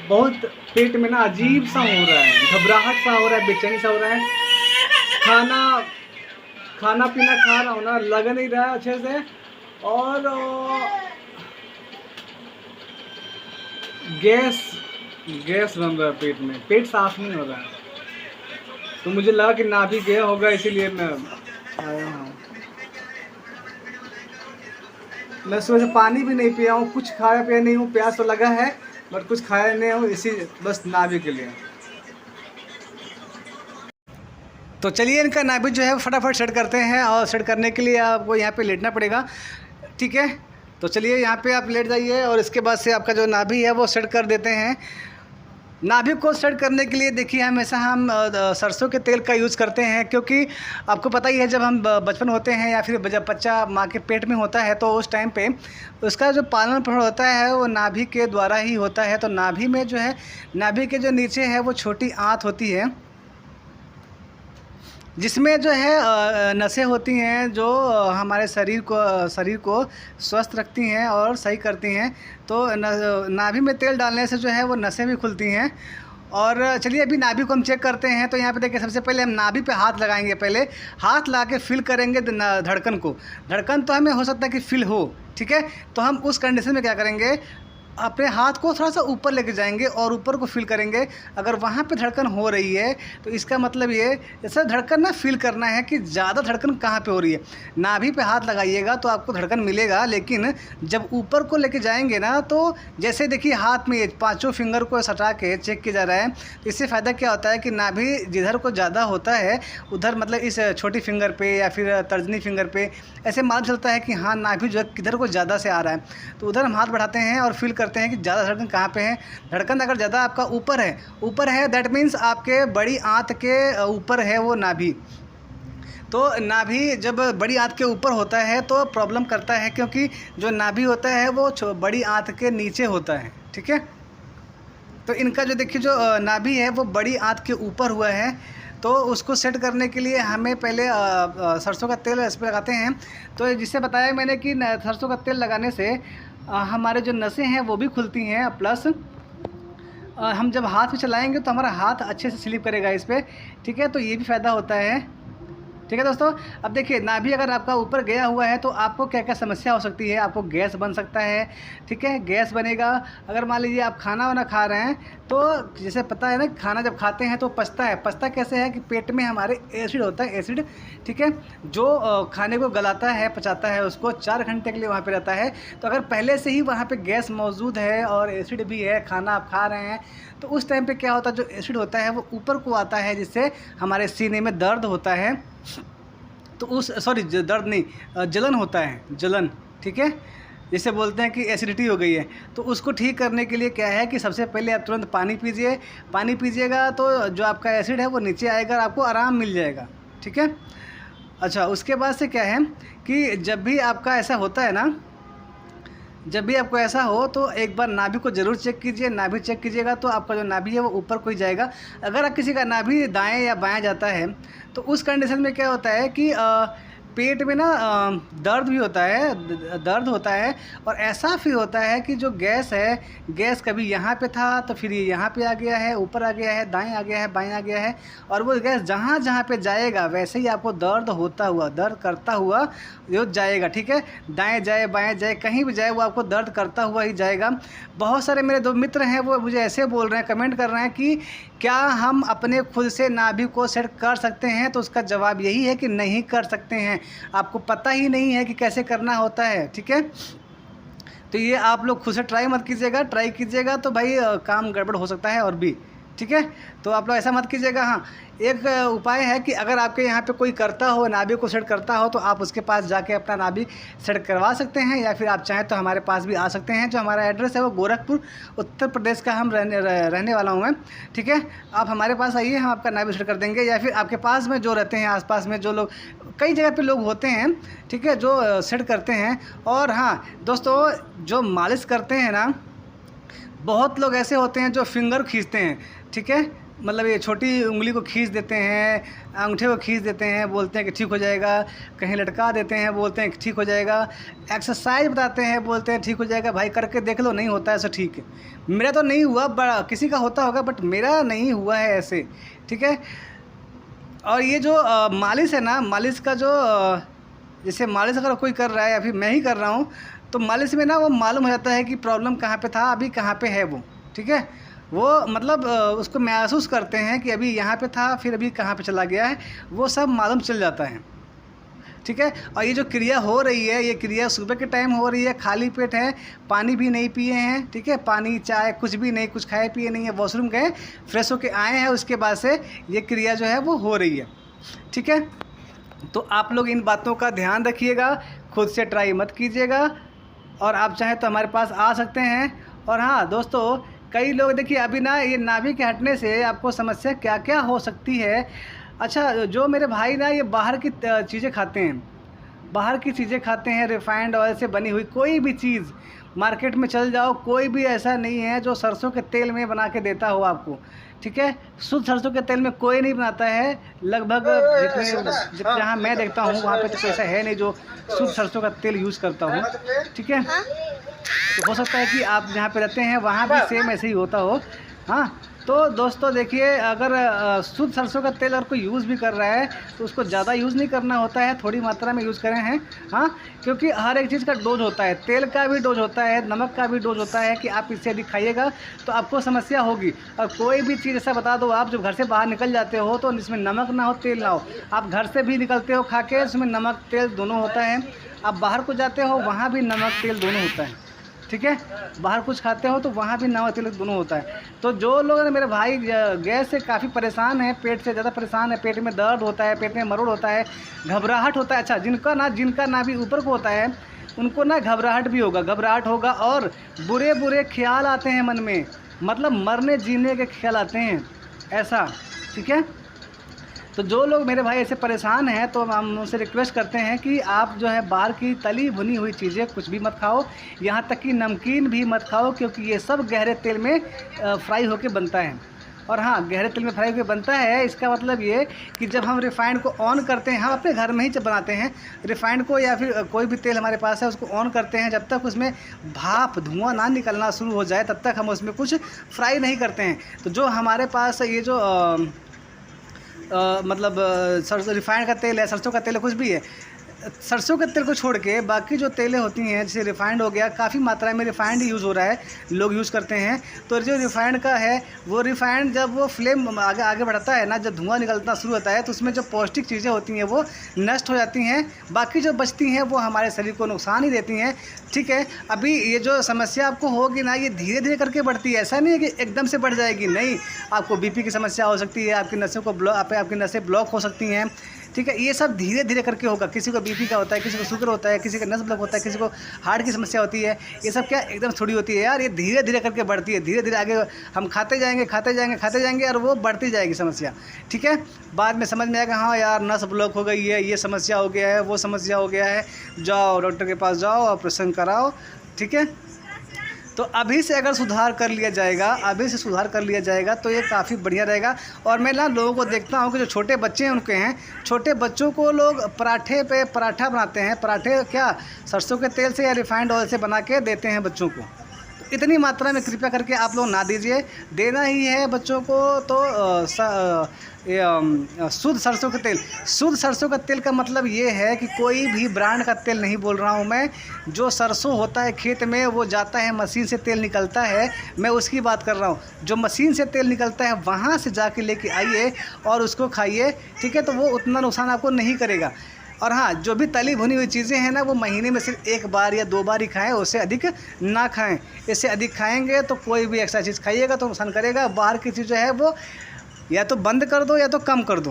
बहुत पेट में ना अजीब सा हो रहा है, घबराहट सा हो रहा है, बेचैनी सा हो रहा है। खाना खाना पीना खा रहा हूँ ना, लग नहीं रहा है अच्छे से। और गैस गैस बन रहा है पेट में, पेट साफ नहीं हो रहा है। तो मुझे लगा कि नाभि गया होगा, इसीलिए मैं आया हूँ। मैं सुबह से पानी भी नहीं पिया हूँ, कुछ खाया पिया नहीं हूँ। प्यास तो लगा है बट कुछ खाया नहीं हूँ, इसी बस नाभि के लिए। तो चलिए इनका नाभि जो है फटाफट सेट करते हैं, और सेट करने के लिए आपको यहाँ पे लेटना पड़ेगा, ठीक है। तो चलिए यहाँ पे आप लेट जाइए, और इसके बाद से आपका जो नाभि है वो सेट कर देते हैं। नाभि को सेट करने के लिए देखिए हमेशा हम सरसों के तेल का यूज़ करते हैं, क्योंकि आपको पता ही है जब हम बचपन होते हैं या फिर जब बच्चा माँ के पेट में होता है तो उस टाइम पे उसका जो पालन पोषण होता है वो नाभि के द्वारा ही होता है। तो नाभि में जो है, नाभि के जो नीचे है वो छोटी आंत होती है, जिसमें जो है नसें होती हैं जो हमारे शरीर को स्वस्थ रखती हैं और सही करती हैं। तो नाभि में तेल डालने से जो है वो नसें भी खुलती हैं। और चलिए अभी नाभि को हम चेक करते हैं। तो यहाँ पे देखिए, सबसे पहले हम नाभि पे हाथ लगाएंगे। पहले हाथ ला के फील करेंगे धड़कन को। धड़कन तो हमें हो सकता है कि फील हो, ठीक है। तो हम उस कंडीशन में क्या करेंगे, अपने हाथ को थोड़ा सा ऊपर लेके जाएंगे और ऊपर को फील करेंगे। अगर वहाँ पे धड़कन हो रही है तो इसका मतलब ये, जैसे धड़कन ना फील करना है कि ज़्यादा धड़कन कहाँ पे हो रही है। नाभि पे हाथ लगाइएगा तो आपको धड़कन मिलेगा, लेकिन जब ऊपर को लेके जाएंगे ना, तो जैसे देखिए हाथ में पाँचों फिंगर को सटा के चेक किया जा रहा है, तो इससे फ़ायदा क्या होता है कि नाभि जिधर को ज़्यादा होता है उधर, मतलब इस छोटी फिंगर पे या फिर तर्जनी फिंगर पे ऐसे मालूम चलता है कि हाँ नाभि जो है किधर को ज़्यादा से आ रहा है। तो उधर हम हाथ बढ़ाते हैं और फील करते हैं कि ज़्यादा धड़कन कहाँ पे है। धड़कन अगर ज़्यादा आपका ऊपर है दैट मीन्स आपके बड़ी आंत के ऊपर है वो नाभि। तो नाभि जब बड़ी आंत के ऊपर होता है तो प्रॉब्लम करता है, क्योंकि जो नाभि होता है वो बड़ी आंत के नीचे होता है, ठीक है। तो इनका जो देखिए जो नाभि है वो बड़ी आंत के ऊपर हुआ है। तो उसको सेट करने के लिए हमें पहले सरसों का तेल इस पर लगाते हैं। तो जिससे बताया मैंने कि सरसों का तेल लगाने से हमारे जो नसें हैं वो भी खुलती हैं, प्लस हम जब हाथ में चलाएंगे तो हमारा हाथ अच्छे से स्लिप करेगा इस पर, ठीक है। तो ये भी फ़ायदा होता है, ठीक है दोस्तों। अब देखिए नाभि अगर आपका ऊपर गया हुआ है तो आपको क्या क्या समस्या हो सकती है। आपको गैस बन सकता है, ठीक है, गैस बनेगा। अगर मान लीजिए आप खाना वाना खा रहे हैं तो जैसे पता है ना, खाना जब खाते हैं तो पचता है। पचता कैसे है कि पेट में हमारे एसिड होता है, एसिड, ठीक है, जो खाने को गलाता है, पचाता है, उसको 4 घंटे के लिए वहाँ पर रहता है। तो अगर पहले से ही वहाँ पर गैस मौजूद है और एसिड भी है, खाना आप खा रहे हैं, तो उस टाइम पे क्या होता है, जो एसिड होता है वो ऊपर को आता है, जिससे हमारे सीने में दर्द होता है। तो उस दर्द नहीं, जलन होता है, जलन, ठीक है, जिसे बोलते हैं कि एसिडिटी हो गई है। तो उसको ठीक करने के लिए क्या है कि सबसे पहले आप तुरंत पानी पीजिए। पानी पीजिएगा तो जो आपका एसिड है वो नीचे आएगा और आपको आराम मिल जाएगा, ठीक है। अच्छा, उसके बाद से क्या है कि जब भी आपका ऐसा होता है ना, जब भी आपको ऐसा हो तो एक बार नाभि को ज़रूर चेक कीजिए। नाभि चेक कीजिएगा तो आपका जो नाभि है वो ऊपर को ही जाएगा। अगर आप किसी का नाभि दाएं या बाएं जाता है तो उस कंडीशन में क्या होता है कि पेट में ना दर्द भी होता है, दर्द होता है, और ऐसा फिर होता है कि जो गैस है, गैस कभी यहाँ पे था तो फिर ये यहाँ पे आ गया है, ऊपर आ गया है, दाएं आ गया है, बाएं आ गया है, और वो गैस जहाँ जहाँ पे जाएगा वैसे ही आपको दर्द होता हुआ, दर्द करता हुआ जो जाएगा, ठीक है। दाएं जाए बाएं जाए, कहीं भी जाए वो आपको दर्द करता हुआ ही जाएगा। बहुत सारे मेरे 2 मित्र हैं वो मुझे ऐसे बोल रहे हैं, कमेंट कर रहे हैं कि क्या हम अपने खुद से नाभि को सेट कर सकते हैं। तो उसका जवाब यही है कि नहीं कर सकते हैं। आपको पता ही नहीं है कि कैसे करना होता है, ठीक है। तो ये आप लोग खुद से ट्राई मत कीजिएगा। ट्राई कीजिएगा तो भाई काम गड़बड़ हो सकता है और भी, ठीक है। तो आप लोग ऐसा मत कीजिएगा। हाँ, एक उपाय है कि अगर आपके यहाँ पे कोई करता हो, नाभि को सेट करता हो, तो आप उसके पास जाके अपना नाभि सेट करवा सकते हैं, या फिर आप चाहें तो हमारे पास भी आ सकते हैं। जो हमारा एड्रेस है वो गोरखपुर उत्तर प्रदेश का हम रहने वाला हूँ मैं, ठीक है। आप हमारे पास आइए, हम आपका नाभि सेट कर देंगे। या फिर आपके पास में जो रहते हैं, आसपास में जो लोग, कई जगह पे लोग होते हैं, ठीक है, जो सेट करते हैं। और हाँ दोस्तों, जो मालिश करते हैं ना, बहुत लोग ऐसे होते हैं जो फिंगर खींचते हैं, ठीक है, मतलब ये छोटी उंगली को खींच देते हैं, अंगूठे को खींच देते हैं, बोलते हैं कि ठीक हो जाएगा, कहीं लटका देते हैं, बोलते हैं कि ठीक हो जाएगा, एक्सरसाइज बताते हैं, बोलते हैं ठीक हो जाएगा। भाई करके देख लो, नहीं होता है ऐसा, ठीक है। मेरा तो नहीं हुआ, बड़ा किसी का होता होगा, बट मेरा नहीं हुआ है ऐसे, ठीक है। और ये जो मालिश है ना, मालिश का जो जैसे मालिश अगर कोई कर रहा है या फिर मैं ही कर रहा हूँ, तो मालिश में ना वो मालूम हो जाता है कि प्रॉब्लम कहाँ पे था, अभी कहाँ पे है वो, ठीक है। वो मतलब उसको महसूस करते हैं कि अभी यहाँ पे था, फिर अभी कहाँ पे चला गया है, वो सब मालूम चल जाता है, ठीक है। और ये जो क्रिया हो रही है, ये क्रिया सुबह के टाइम हो रही है, खाली पेट है, पानी भी नहीं पिए हैं, ठीक है, पानी चाय कुछ भी नहीं, कुछ खाए पिए नहीं है, वॉशरूम गए, फ्रेश होके आए हैं, उसके बाद से ये क्रिया जो है वो हो रही है, ठीक है। तो आप लोग इन बातों का ध्यान रखिएगा, खुद से ट्राई मत कीजिएगा, और आप चाहें तो हमारे पास आ सकते हैं। और हाँ दोस्तों, कई लोग देखिए अभी ना ये नाभि के हटने से आपको समस्या क्या क्या हो सकती है। अच्छा, जो मेरे भाई ना ये बाहर की चीज़ें खाते हैं, बाहर की चीज़ें खाते हैं, रिफाइंड ऑयल से बनी हुई कोई भी चीज़, मार्केट में चल जाओ, कोई भी ऐसा नहीं है जो सरसों के तेल में बना के देता हो आपको, ठीक है। शुद्ध सरसों के तेल में कोई नहीं बनाता है, लगभग जितने जहाँ मैं देखता हूँ वहाँ पे तो ऐसा है नहीं जो शुद्ध सरसों का तेल यूज़ करता हूँ, ठीक है। तो हो सकता है कि आप जहाँ पे रहते हैं वहाँ भी सेम ऐसे ही होता हो। हाँ, तो दोस्तों देखिए, अगर शुद्ध सरसों का तेल अगर कोई यूज़ भी कर रहा है तो उसको ज़्यादा यूज़ नहीं करना होता है, थोड़ी मात्रा में यूज़ करें हैं। हाँ, क्योंकि हर एक चीज़ का डोज होता है, तेल का भी डोज होता है, नमक का भी डोज होता है, कि आप इससे अधिक खाइएगा तो आपको समस्या होगी। और कोई भी चीज़ ऐसा बता दो, आप जब घर से बाहर निकल जाते हो तो इसमें नमक ना हो, तेल ना हो, आप घर से भी निकलते हो खा के, उसमें नमक तेल दोनों होता है, आप बाहर को जाते हो वहाँ भी नमक तेल दोनों होता है, ठीक है। बाहर कुछ खाते हो तो वहाँ भी नमक तेल दोनों होता है। तो जो लोग मेरे भाई गैस से काफ़ी परेशान हैं, पेट से ज़्यादा परेशान है, पेट में दर्द होता है, पेट में मरोड़ होता है, घबराहट होता है। अच्छा, जिनका ना भी ऊपर को होता है, उनको ना घबराहट भी होगा, घबराहट होगा, और बुरे बुरे ख्याल आते हैं मन में, मतलब मरने जीने के ख्याल आते हैं, ऐसा, ठीक है। तो जो लोग मेरे भाई ऐसे परेशान हैं, तो हम उनसे रिक्वेस्ट करते हैं कि आप जो है बाहर की तली भुनी हुई चीज़ें कुछ भी मत खाओ, यहाँ तक कि नमकीन भी मत खाओ, क्योंकि ये सब गहरे तेल में फ्राई होके बनता है। और हाँ, गहरे तेल में फ्राई होकर बनता है, इसका मतलब ये कि जब हम रिफ़ाइंड को ऑन करते हैं, हम अपने घर में ही जब बनाते हैं रिफ़ाइंड को, या फिर कोई भी तेल हमारे पास है उसको ऑन करते हैं, जब तक उसमें भाप धुआं ना निकलना शुरू हो जाए तब तक हम उसमें कुछ फ्राई नहीं करते हैं। तो जो हमारे पास ये जो मतलब सरसों रिफ़ाइंड का तेल है, सरसों का तेल है, कुछ भी है, सरसों के तेल को छोड़ के बाकी जो तेलें होती हैं, जैसे रिफ़ाइंड हो गया, काफ़ी मात्रा में रिफ़ाइंड यूज़ हो रहा है, लोग यूज़ करते हैं। तो जो रिफ़ाइंड का है, वो रिफ़ाइंड जब वो फ्लेम आगे आगे बढ़ता है ना, जब धुआं निकलना शुरू होता है, तो उसमें जो पौष्टिक चीज़ें होती हैं वो नष्ट हो जाती हैं, बाकी जो बचती हैं वो हमारे शरीर को नुकसान ही देती हैं, ठीक है। अभी ये जो समस्या आपको होगी ना, ये धीरे धीरे करके बढ़ती है, ऐसा नहीं है कि एकदम से बढ़ जाएगी, नहीं। आपको बीपी की समस्या हो सकती है, आपकी नसों को आपकी नसें ब्लॉक हो सकती हैं, ठीक है। ये सब धीरे धीरे करके होगा। किसी को बीपी का होता है, किसी को शुगर होता है, किसी का नस ब्लॉक होता है, किसी को हार्ट की समस्या होती है। ये सब क्या एकदम थोड़ी होती है यार, ये धीरे धीरे करके बढ़ती है, धीरे धीरे आगे हम खाते जाएंगे, खाते जाएंगे, खाते जाएंगे, और वो बढ़ती जाएगी समस्या, ठीक है। बाद में समझ में आएगा, हाँ यार नस ब्लॉक हो गई है, ये समस्या हो गया है, वो समस्या हो गया है, जाओ डॉक्टर के पास जाओ, ऑपरेशन कराओ, ठीक है। तो अभी से अगर सुधार कर लिया जाएगा, अभी से सुधार कर लिया जाएगा तो ये काफ़ी बढ़िया रहेगा। और मैं ना लोगों को देखता हूँ कि जो छोटे बच्चे हैं उनके हैं, छोटे बच्चों को लोग पराठे पे पराठा बनाते हैं, पराठे क्या सरसों के तेल से या रिफाइंड ऑयल से बना के देते हैं बच्चों को। तो इतनी मात्रा में कृपया करके आप लोग ना दीजिए, देना ही है बच्चों को तो शुद्ध सरसों का तेल। शुद्ध सरसों का तेल का मतलब ये है कि कोई भी ब्रांड का तेल नहीं बोल रहा हूँ मैं, जो सरसों होता है खेत में वो जाता है, मशीन से तेल निकलता है, मैं उसकी बात कर रहा हूँ। जो मशीन से तेल निकलता है वहाँ से जाके लेके आइए और उसको खाइए, ठीक है। तो वो उतना नुकसान आपको नहीं करेगा। और हाँ, जो भी तली भुनी हुई चीज़ें हैं ना, वो महीने में सिर्फ 1 बार या 2 बार ही खाएं, उससे अधिक ना खाएं। इससे अधिक खाएंगे तो कोई भी एक्स्ट्रा चीज़ खाइएगा तो नुकसान करेगा। बाहर की चीज़ जो है वो या तो बंद कर दो या तो कम कर दो।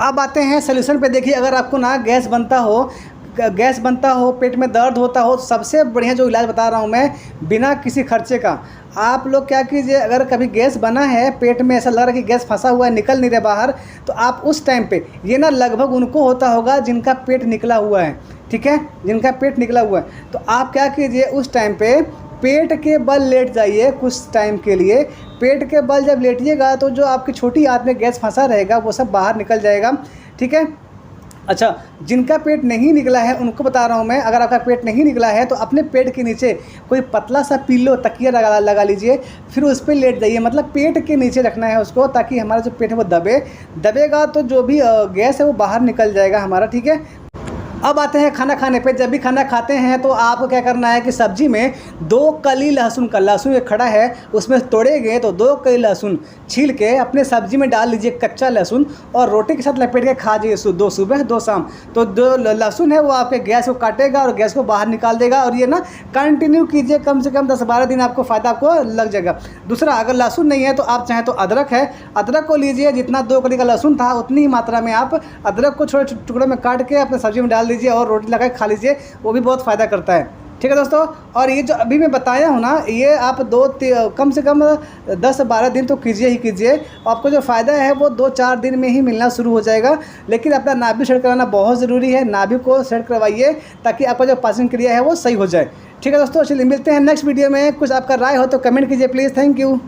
अब आते हैं सलूशन पे। देखिए, अगर आपको ना गैस बनता हो, पेट में दर्द होता हो, तो सबसे बढ़िया जो इलाज बता रहा हूँ मैं, बिना किसी खर्चे का, आप लोग क्या कीजिए, अगर कभी गैस बना है, पेट में ऐसा लग रहा है कि गैस फंसा हुआ है, निकल नहीं रहा बाहर, तो आप उस टाइम पे, ये ना लगभग उनको होता होगा जिनका पेट निकला हुआ है, ठीक है, जिनका पेट निकला हुआ है, तो आप क्या कीजिए, उस टाइम पे पेट के बल लेट जाइए कुछ टाइम के लिए। पेट के बल जब लेटिएगा तो जो आपकी छोटी आंत में गैस फंसा रहेगा वो सब बाहर निकल जाएगा, ठीक है। अच्छा, जिनका पेट नहीं निकला है उनको बता रहा हूँ मैं, अगर आपका पेट नहीं निकला है तो अपने पेट के नीचे कोई पतला सा पिल्लो तकिया लगा लीजिए, फिर उस पर लेट जाइए। मतलब पेट के नीचे रखना है उसको, ताकि हमारा जो पेट है वो दबेगा तो जो भी गैस है वो बाहर निकल जाएगा हमारा, ठीक है। अब आते हैं खाना खाने पे। जब भी खाना खाते हैं तो आपको क्या करना है कि सब्जी में 2 कली लहसुन का, लहसुन एक खड़ा है उसमें तोड़ेंगे तो 2 कली लहसुन छील के अपने सब्जी में डाल लीजिए, कच्चा लहसुन, और रोटी के साथ लपेट के खा जाइए 2 सुबह 2 शाम। तो जो लहसुन है वो आपके गैस को काटेगा और गैस को बाहर निकाल देगा। और ये ना कंटिन्यू कीजिए, कम से कम 10-12 दिन आपको फ़ायदा आपको लग जाएगा। दूसरा, अगर लहसुन नहीं है तो आप चाहें तो अदरक है, अदरक को लीजिए, जितना 2 कली का लहसुन था उतनी ही मात्रा में आप अदरक को छोटे टुकड़ों में काट के अपने सब्जी में डाल दीजिए और रोटी लगा के खा लीजिए, वो भी बहुत फ़ायदा करता है, ठीक है दोस्तों। और ये जो अभी मैं बताया हूँ ना, ये आप कम से कम 10-12 दिन तो कीजिए ही कीजिए। आपको जो फ़ायदा है वो 2-4 दिन में ही मिलना शुरू हो जाएगा। लेकिन अपना नाभि सेट कराना बहुत ज़रूरी है, नाभि को सेट करवाइए ताकि आपका जो पाचन क्रिया है वो सही हो जाए, ठीक है दोस्तों। चलिए मिलते हैं नेक्स्ट वीडियो में। कुछ आपका राय हो तो कमेंट कीजिए प्लीज़। Thank you.